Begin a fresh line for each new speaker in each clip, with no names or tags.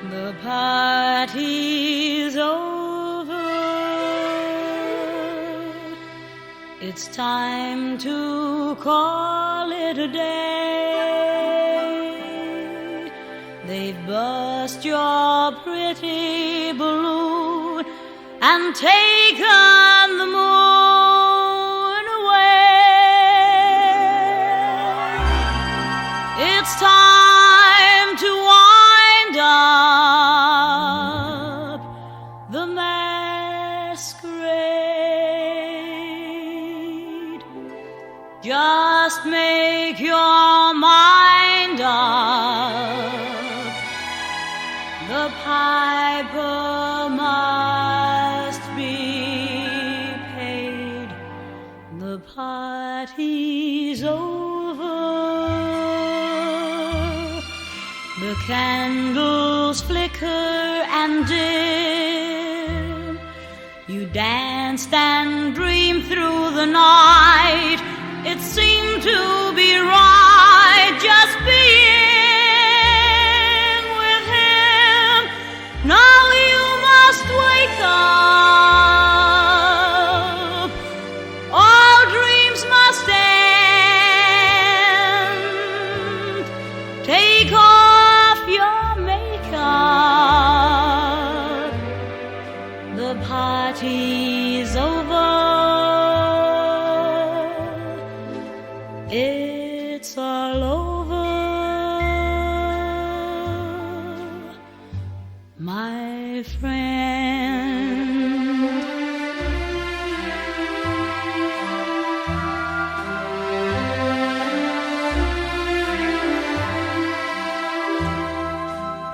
The party's over. It's time to call it a day. They've burst your pretty balloon and taken the moon away. It's time to wind up the masquerade. Just make your mind up. The piper must be paid. The party's over. The candles flicker and dim. You danced and dreamed through the night. It seemed to be right, just being with him. Now you must wake up. All dreams must end. Take off your makeup. The party's over. It's all over, my friend.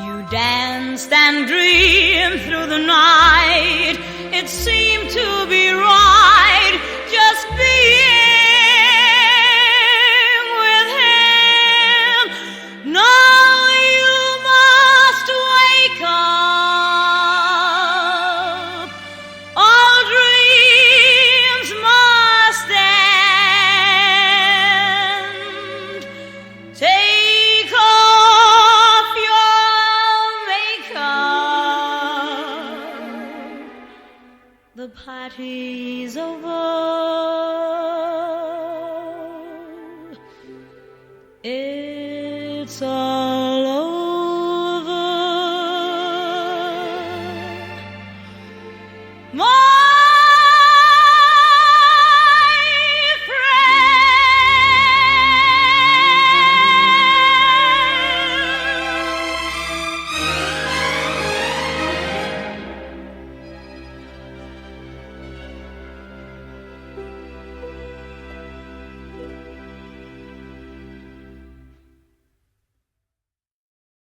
You danced and dreamed through the night. It seemed to be right, just being with him. Now you must wake up. All dreams must end. Take off your makeup. The party's over. It's all over.